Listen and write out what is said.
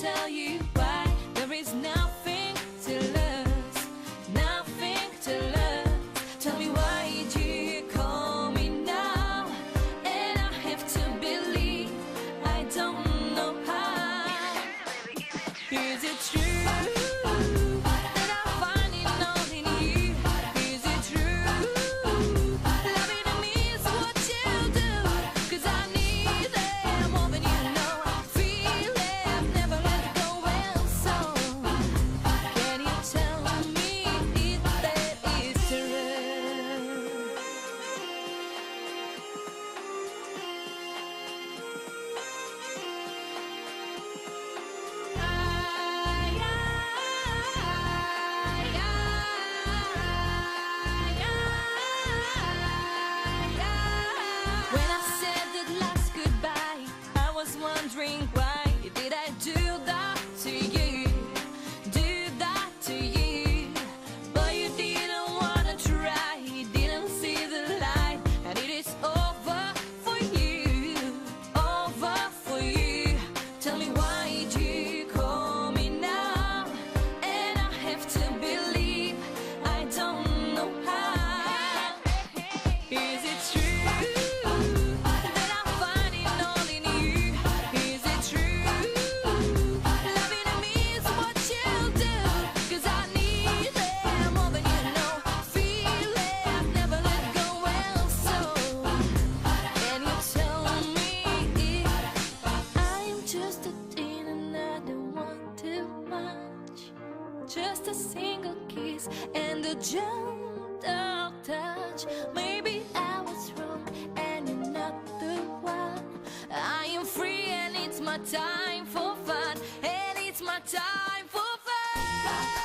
tell you why. There is nothing to lose, nothing to lose. Tell me why you call me now, and I have to believe I don't know how. Is it true that I'm finding all in you? Is it true loving me is what you do? 'Cause I need it more than you know. I feel it, I've never let go, and so can you tell me if that is true? When I said that last goodbye, I was wondering why did I do that to you, do that to you? But you didn't wanna try, you didn't see the light, and it is over for you, over for you. Tell me why you call me now, and I have to believe I don't know how. Is it true that I'm finding all in you? Is it true loving me is what you do? 'Cause I need it more than you know. Feel it, I've never let go, and so can you tell me if I'm just a teen and I don't want too much? Just a single kiss and a gentle touch. Maybe I was wrong and you're not the one. I am free and it's my time for fun, and it's my time for fun.